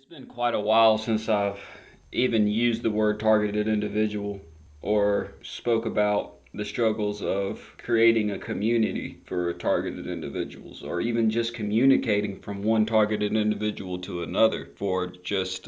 It's been quite a while since I've even used the word targeted individual or spoke about the struggles of creating a community for targeted individuals, or even just communicating from one targeted individual to another for just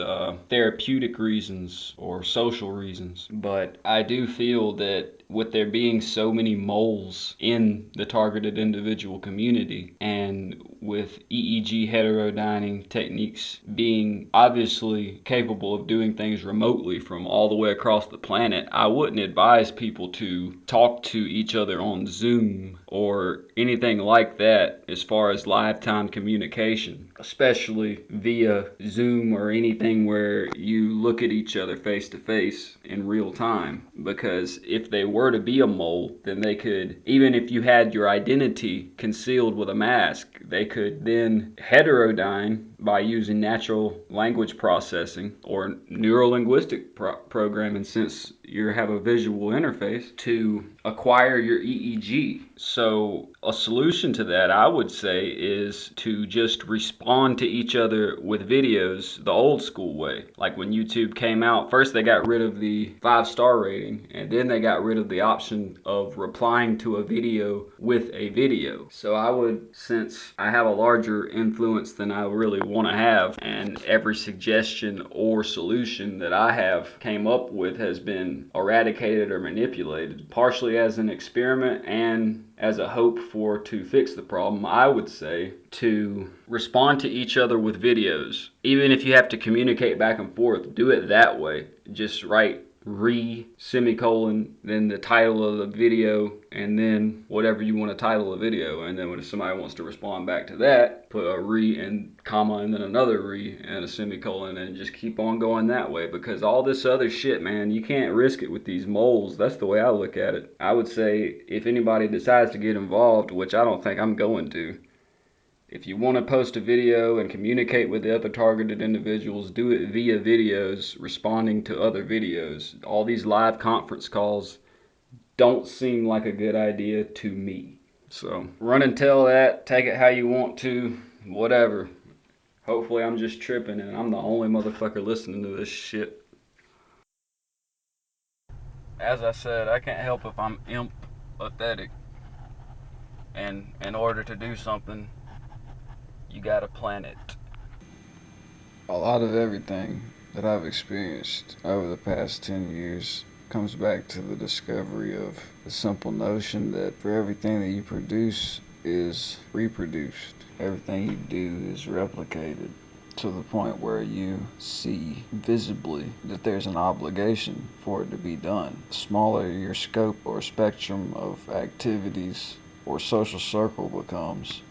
therapeutic reasons or social reasons. But I do feel that with there being so many moles in the targeted individual community, and with EEG heterodyning techniques being obviously capable of doing things remotely from all the way across the planet, I wouldn't advise people to talk to each other on Zoom or anything like that as far as live time communication, especially via Zoom or anything where you look at each other face to face in real time. Because if they were to be a mole, then they could, even if you had your identity concealed with a mask, they could then heterodyne by using natural language processing or neurolinguistic programming, since you have a visual interface, to acquire your EEG. So a solution to that, I would say, is to just respond to each other with videos the old school way. Like when YouTube came out, first they got rid of the 5-star rating, and then they got rid of the option of replying to a video with a video. So I would, since I have a larger influence than I really want to have, and every suggestion or solution that I have came up with has been eradicated or manipulated, partially as an experiment and as a hope for to fix the problem, I would say to respond to each other with videos. Even if you have to communicate back and forth, do it that way. Just write semicolon, then the title of the video, and then whatever you want to title a video. And then when somebody wants to respond back to that, put a and comma, and then another and a semicolon, and just keep on going that way. Because all this other shit, man, you can't risk it with these moles. That's the way I look at it. I would say if anybody decides to get involved, which I don't think I'm going to, if you want to post a video and communicate with the other targeted individuals, do it via videos responding to other videos. All these live conference calls don't seem like a good idea to me. So run and tell that, take it how you want to, whatever. Hopefully I'm just tripping and I'm the only motherfucker listening to this shit. As I said, I can't help if I'm empathetic. And in order to do something, you gotta plan it. A lot of everything that I've experienced over the past 10 years comes back to the discovery of the simple notion that for everything that you produce is reproduced. Everything you do is replicated to the point where you see visibly that there's an obligation for it to be done. The smaller your scope or spectrum of activities or social circle becomes,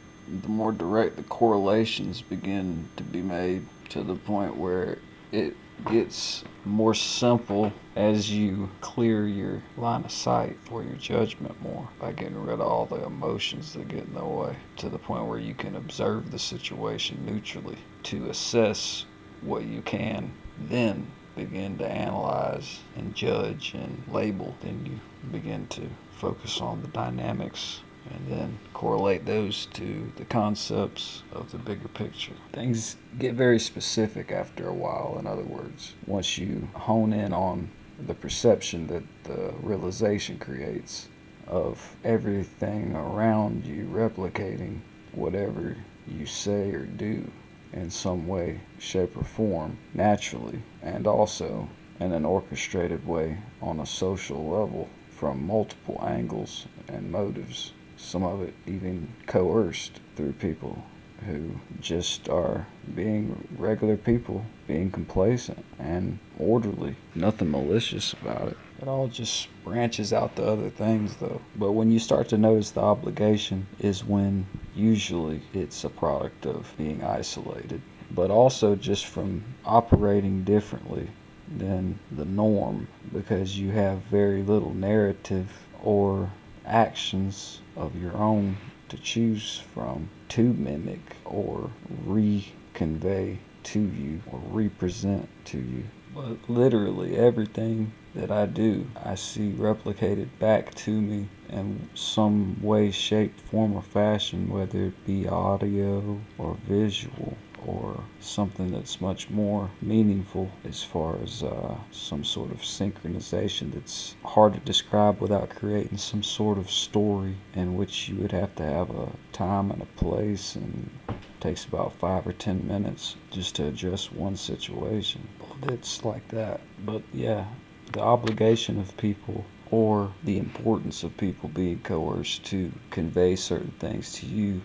the more direct the correlations begin to be made, to the point where it gets more simple as you clear your line of sight for your judgment more by getting rid of all the emotions that get in the way, to the point where you can observe the situation neutrally to assess what you can then begin to analyze and judge and label. Then you begin to focus on the dynamics and then correlate those to the concepts of the bigger picture. Things get very specific after a while, in other words. Once you hone in on the perception that the realization creates of everything around you replicating whatever you say or do in some way, shape, or form, naturally, and also in an orchestrated way on a social level from multiple angles and motives, some of it even coerced through people who just are being regular people, being complacent and orderly. Nothing malicious about it. It all just branches out to other things though. But when you start to notice the obligation is when usually it's a product of being isolated, but also just from operating differently than the norm, because you have very little narrative or actions of your own to choose from to mimic or reconvey to you or represent to you. But literally everything that I do, I see replicated back to me in some way, shape, form, or fashion, whether it be audio or visual or something that's much more meaningful as far as some sort of synchronization that's hard to describe without creating some sort of story in which you would have to have a time and a place, and it takes about 5 or 10 minutes just to address one situation. It's like that. But yeah, the obligation of people or the importance of people being coerced to convey certain things to you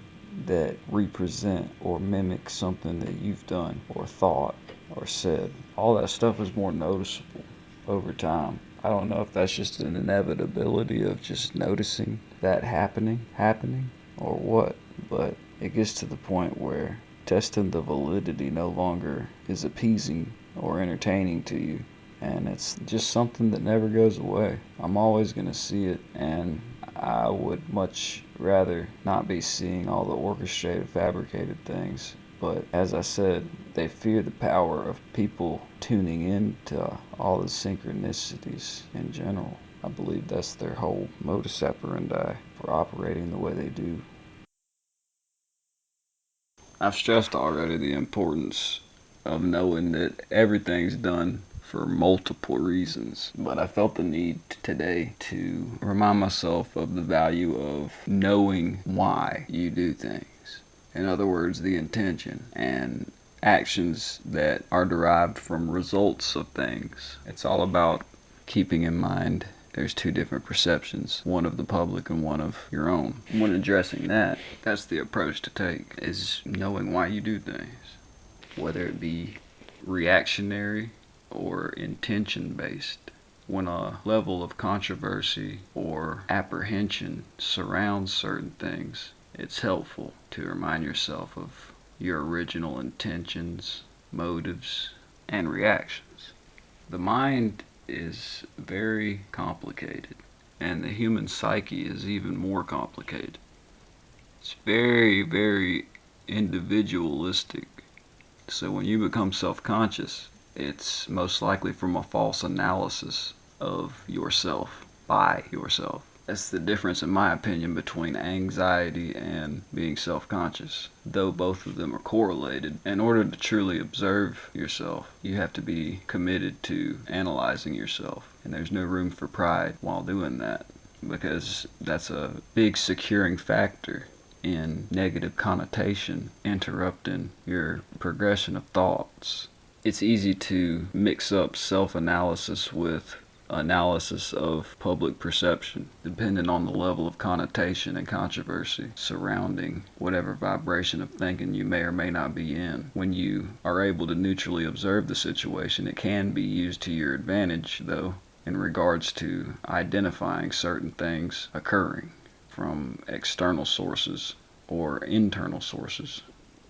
that represent or mimic something that you've done or thought or said. All that stuff is more noticeable over time. I don't know if that's just an inevitability of just noticing that happening or what, but it gets to the point where testing the validity no longer is appeasing or entertaining to you, and it's just something that never goes away. I'm always going to see it, and I would much rather not be seeing all the orchestrated, fabricated things. But as I said, they fear the power of people tuning in to all the synchronicities in general. I believe that's their whole modus operandi for operating the way they do. I've stressed already the importance of knowing that everything's done for multiple reasons, but I felt the need today to remind myself of the value of knowing why you do things. In other words, the intention and actions that are derived from results of things. It's all about keeping in mind there's two different perceptions, one of the public and one of your own. When addressing that, that's the approach to take, is knowing why you do things, whether it be reactionary or intention based. When a level of controversy or apprehension surrounds certain things, it's helpful to remind yourself of your original intentions, motives, and reactions. The mind is very complicated, and the human psyche is even more complicated. It's very, very individualistic. So when you become self-conscious, it's most likely from a false analysis of yourself by yourself. That's the difference, in my opinion, between anxiety and being self-conscious. Though both of them are correlated, in order to truly observe yourself, you have to be committed to analyzing yourself. And there's no room for pride while doing that, because that's a big securing factor in negative connotation, interrupting your progression of thoughts. It's easy to mix up self-analysis with analysis of public perception, depending on the level of connotation and controversy surrounding whatever vibration of thinking you may or may not be in. When you are able to neutrally observe the situation, it can be used to your advantage, though, in regards to identifying certain things occurring from external sources or internal sources.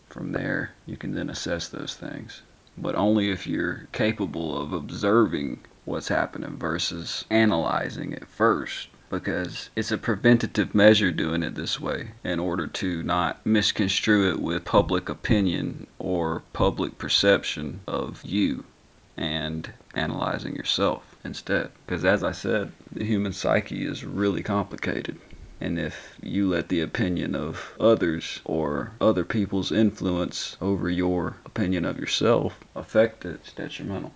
From there, you can then assess those things, but only if you're capable of observing what's happening versus analyzing it first, because it's a preventative measure doing it this way in order to not misconstrue it with public opinion or public perception of you, and analyzing yourself instead. Because as I said, the human psyche is really complicated. And if you let the opinion of others or other people's influence over your opinion of yourself affect it, it's detrimental.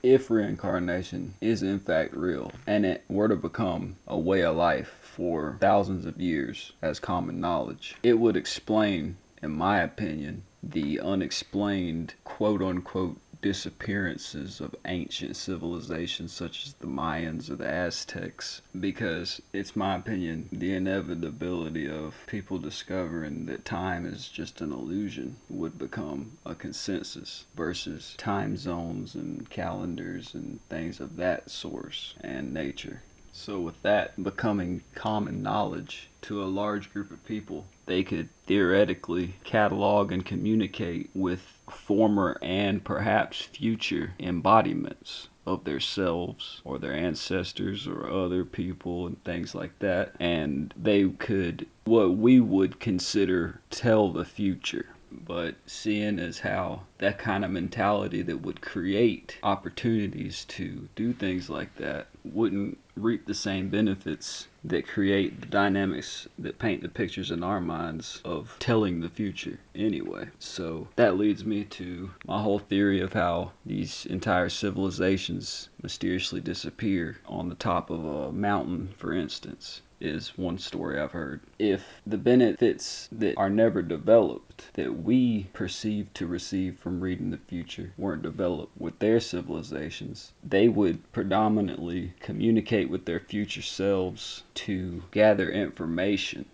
If reincarnation is in fact real, and it were to become a way of life for thousands of years as common knowledge, it would explain, in my opinion, the unexplained quote unquote disappearances of ancient civilizations such as the Mayans or the Aztecs, because it's my opinion the inevitability of people discovering that time is just an illusion would become a consensus versus time zones and calendars and things of that source and nature. So with that becoming common knowledge to a large group of people, they could theoretically catalog and communicate with former and perhaps future embodiments of their selves or their ancestors or other people and things like that. And they could, what we would consider, tell the future. but seeing as how that kind of mentality that would create opportunities to do things like that wouldn't reap the same benefits that create the dynamics that paint the pictures in our minds of telling the future anyway. So that leads me to my whole theory of how these entire civilizations mysteriously disappear on the top of a mountain, for instance, is one story I've heard. If the benefits that are never developed, that we perceive to receive from reading the future, weren't developed with their civilizations, they would predominantly communicate with their future selves to gather information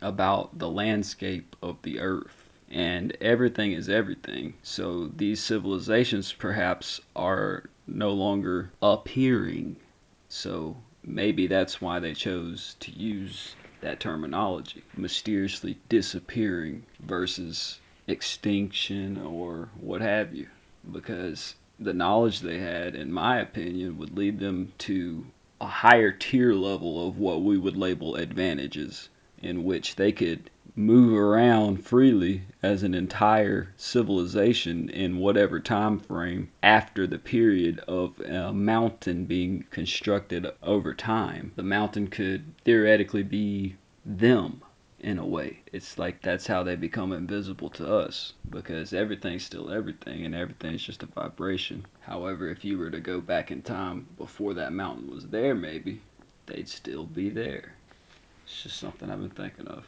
about the landscape of the earth. And everything is everything. So these civilizations perhaps are no longer appearing. So maybe that's why they chose to use that terminology, mysteriously disappearing versus extinction or what have you, because the knowledge they had, in my opinion, would lead them to a higher tier level of what we would label advantages, in which they could move around freely as an entire civilization in whatever time frame after the period of a mountain being constructed over time. The mountain could theoretically be them in a way. It's like that's how they become invisible to us, because everything's still everything and everything's just a vibration. However, if you were to go back in time before that mountain was there, maybe they'd still be there. It's just something I've been thinking of.